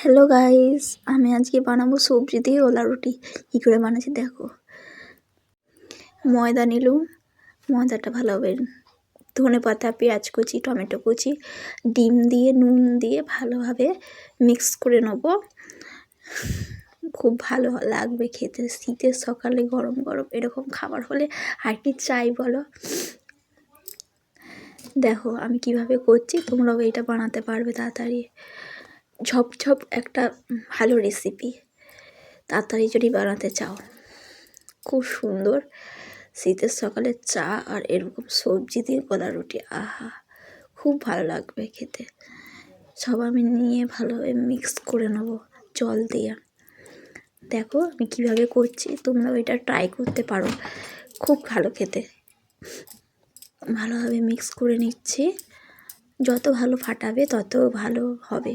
Hello guys, আমি আজকে বানাবো সবজি দিয়ে ওলা রুটি। কী করে বানাচ্ছি দেখো। ময়দা নিলাম, ময়দাটা ভালোভাবে ধনে পাতা, পেঁয়াজ কুচি, টমেটো কুচি, ডিম দিয়ে নুন দিয়ে ভালোভাবে মিক্স করে নেবো। খুব ভালো লাগবে খেতে, শীতের সকালে গরম গরম এরকম খাবার হলে আর কি চাই বলো। দেখো আমি কিভাবে করছি, তোমরাও এটা বানাতে পারবে তাড়াতাড়ি। ঝপঝপ একটা ভালো রেসিপি, তাড়াতাড়ি যদি বানাতে চাও। খুব সুন্দর শীতের সকালে চা আর এরকম সবজি দিয়ে কলা রুটি, আহা খুব ভালো লাগবে খেতে। সব আমি নিয়ে ভালোভাবে মিক্স করে নেবো জল দিয়ে। দেখো আমি কীভাবে করছি, তোমরাও এটা ট্রাই করতে পারো, খুব ভালো খেতে। ভালোভাবে মিক্স করে নিচ্ছি, যত ভালো ফাটাবে তত ভালো হবে,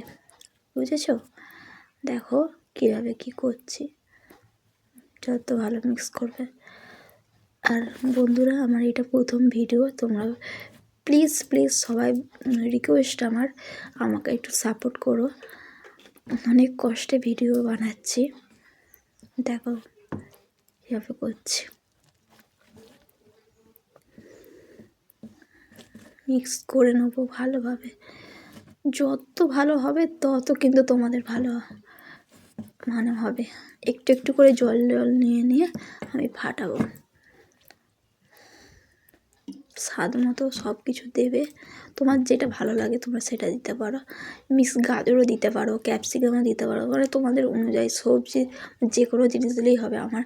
বুঝেছো? দেখো কীভাবে কি করছি, যত ভালো মিক্স করবে। আর বন্ধুরা, আমার এটা প্রথম ভিডিও, তোমরা প্লিজ প্লিজ সবাই রিকোয়েস্ট আমাকে একটু সাপোর্ট করো। অনেক কষ্টে ভিডিও বানাচ্ছি, দেখো কীভাবে করছি। মিক্স করে নেবো ভালোভাবে, যত ভালো হবে তত কিন্তু তোমাদের ভালো হবে। একটু একটু করে জল নিয়ে নিয়ে আমি ফাটাবো। স্বাদ মতো সব কিছু দেবে, তোমার যেটা ভালো লাগে তোমরা সেটা দিতে পারো। গাজরও দিতে পারো, ক্যাপসিকামও দিতে পারো, মানে তোমাদের অনুযায়ী সবজি যে কোনো জিনিস দিলেই হবে। আমার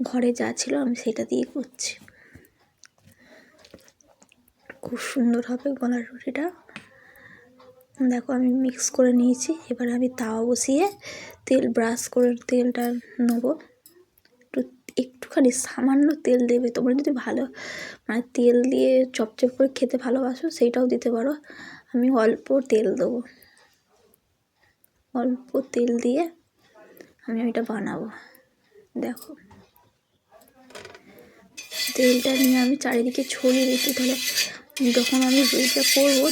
ঘরে যা ছিল আমি সেটা দিয়ে করছি। খুব সুন্দর হবে গলার রুটিটা। দেখো আমি মিক্স করে নিয়েছি, এবার আমি তাওয়া বসিয়ে তেল ব্রাশ করে তেলটা নেবো। একটুখানি সামান্য তেল দেবে, তোমরা যদি ভালো মানে তেল দিয়ে চপচপ করে খেতে ভালোবাসো সেইটাও দিতে পারো। আমি অল্প তেল দেবো, অল্প তেল দিয়ে আমি ওইটা বানাবো। দেখো তেলটা নিয়ে আমি চারিদিকে ছড়িয়ে দিচ্ছি, তাহলে যখন আমি রুটিটা করবো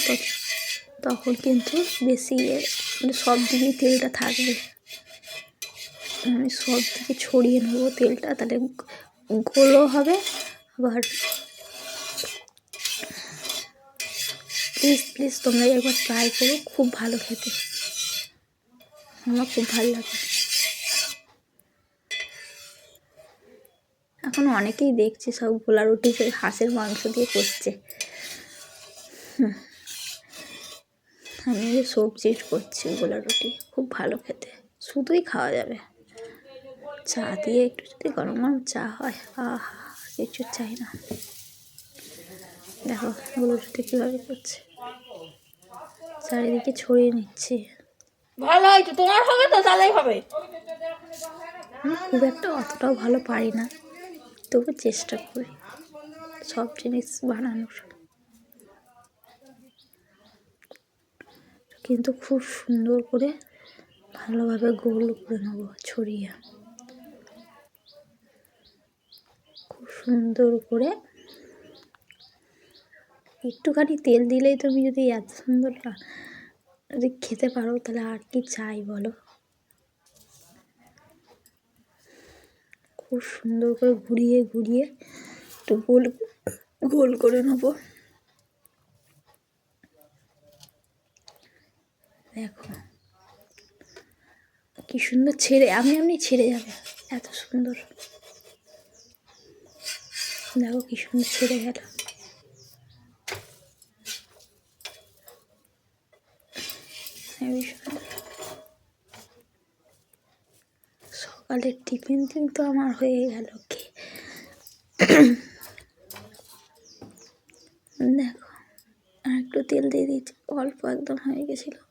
তখন কিন্তু বেশি মানে সব দিকেই তেলটা থাকবে। আমি সব দিকে ছড়িয়ে নেবো তেলটা, তাহলে গোলও হবে। আবার প্লিজ প্লিজ তোমরা একবার ট্রাই করো, খুব ভালো খেতে, আমার খুব ভালো লাগে। এখন অনেকেই দেখছি সব গোলা রুটি হাঁসের মাংস দিয়ে করছে, আমি সবজি করছি গোলা রুটি, খুব ভালো খেতে, শুধুই খাওয়া যাবে। চা দিয়ে একটু যদি গরম গরম চা হয়, আহা কিছু চাই না। দেখো গোলা রুটি কীভাবে করছে, চারিদিকে ছড়িয়ে নিচ্ছি। ভালো হয়েছে, তোমার হবে তো তাহলেই হবে। আমি খুব একটা অতটাও ভালো পারি না, তবু চেষ্টা করি সব জিনিস বানানোর, কিন্তু খুব সুন্দর করে ভালোভাবে গোল করে নেবো ছড়িয়ে। খুব সুন্দর করে একটুখানি তেল দিলেই তুমি যদি এত সুন্দর যদি খেতে পারো তাহলে আর কি চাই বলো। খুব সুন্দর করে ঘুরিয়ে ঘুরিয়ে একটু গোল গোল করে নেবো। দেখো কি সুন্দর এমনি ছেড়ে যাবে, এত সুন্দর। দেখো কি সুন্দর ছেড়ে গেল। সকালের টিফিন কিন্তু আমার হয়ে গেল। দেখো আর একটু তেল দিয়ে দিচ্ছি, অল্প একদম হয়ে গেছিলো,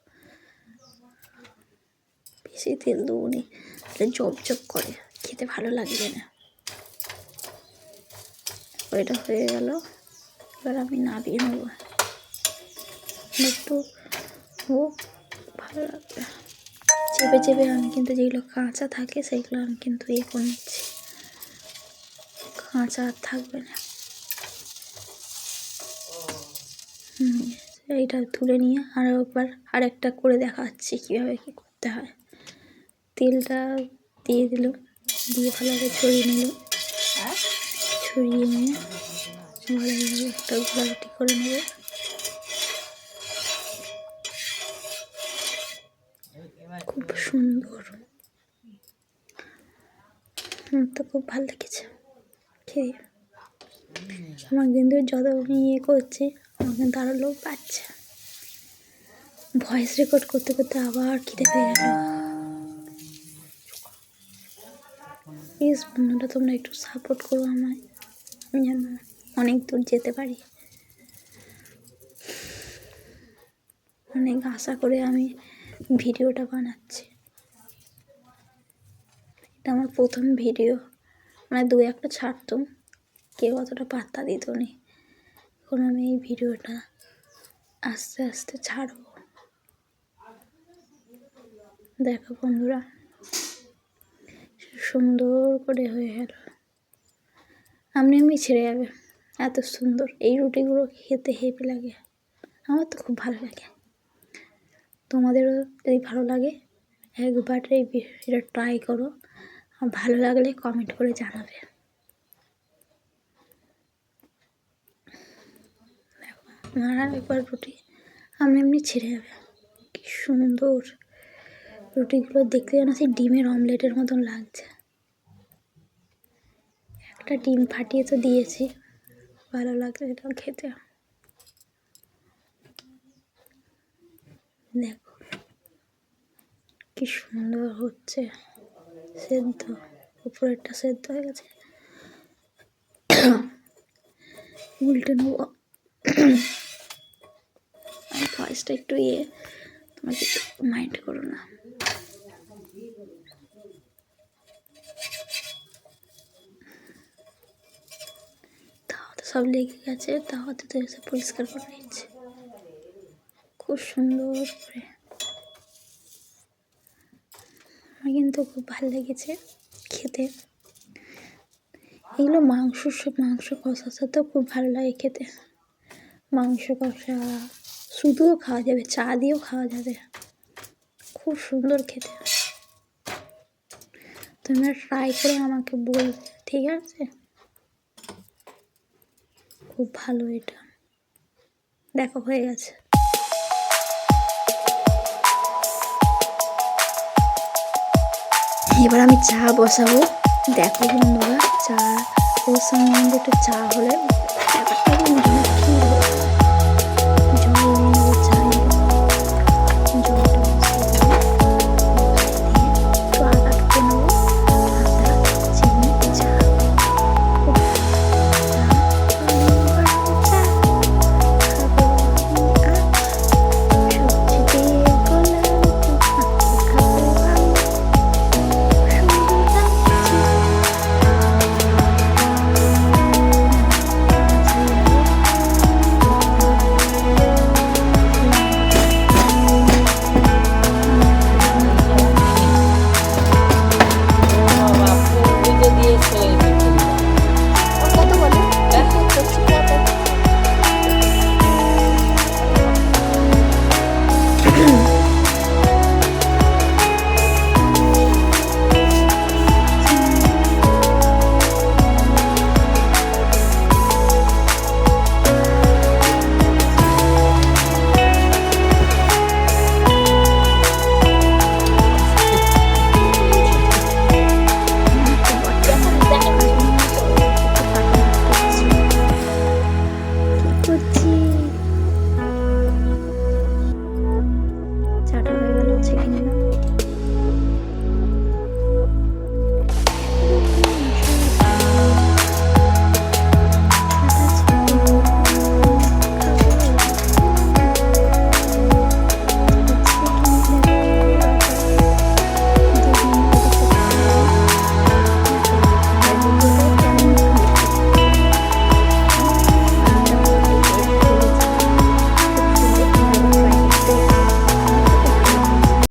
বেশি তেল দেবো নি, তাহলে জব করে খেতে ভালো লাগবে না। ওইটা হয়ে গেল, এবার আমি নামিয়ে নেবো, একটু ভালো লাগবে। চেপে চেপে আমি কিন্তু যেগুলো কাঁচা থাকে সেইগুলো আমি কিন্তু করে নিচ্ছি, কাঁচা আর থাকবে না। এইটা তুলে নিয়ে আরেকবার আরেকটা করে দেখাচ্ছি কীভাবে কী করতে হয়। তেলটা দিয়ে দিল, দিয়ে ভালোভাবে ছড়িয়ে নিল। হ্যাঁ ছড়িয়ে নিয়ে ভালোভাবে একটা গোলাটি করে নেব। খুব সুন্দর, আমার তো খুব ভালো লেগেছে খেয়ে। আমার কিন্তু যত ইয়ে করছে আমার কিন্তু আরও লোক পাচ্ছে। ভয়েস রেকর্ড করতে করতে আবার খিদে পেয়ে গেল। প্লিজ বন্ধুরা তোমরা একটু সাপোর্ট করো আমায়, আমি যেন অনেক দূর যেতে পারি। অনেক আশা করে আমি ভিডিওটা বানাচ্ছি। এটা আমার প্রথম ভিডিও, মানে দু একটা ছাড়তাম, কেউ অতটা পাত্তা দিত নি। এখন আমি এই ভিডিওটা আস্তে আস্তে ছাড়বো। দেখো বন্ধুরা, সুন্দর করে হয়ে গেল, এমনি এমনি ছেড়ে যাবে, এত সুন্দর। এই রুটিগুলো খেতে হেভি লাগে, আমার তো খুব ভালো লাগে। তোমাদেরও যদি ভালো লাগে একবার এটা ট্রাই করো, আর ভালো লাগলে কমেন্ট করে জানাবে। দেখো আমার একবার রুটি এমনি এমনি ছেড়ে যাবে, কি সুন্দর। রুটিগুলো দেখতে যেন সেই ডিমের অমলেটের মতন লাগছে। একটা ডিম ফাটিয়ে তো দিয়েছি, ভালো লাগছে এটা খেতে। দেখো কি সুন্দর হচ্ছে, সেদ্ধ, উপরেরটা সেদ্ধ হয়ে গেছে। উল্টে নেব। আমি ভয়েসটা একটু তোমার কিছু মাইন্ড করো না। তাওয়াতে সব লেগে গেছে, তাওয়াতে তো এসে পরিষ্কার করে নিচ্ছে খুব সুন্দর করে। আমার কিন্তু খুব ভালো লেগেছে খেতে। এগুলো মাংস কষার সাথেও খুব ভালো লাগে খেতে। মাংস কষা শুধুও খাওয়া যাবে, চা দিয়েও খাওয়া যাবে, খুব সুন্দর খেতে। তোমরা ট্রাই করে আমাকে বলবে, ঠিক আছে? খুব ভালো এটা। দেখো হয়ে গেছে। এবার আমি চা বসাবো। দেখো বন্ধুরা, চা ওর সঙ্গে একটু চা হলে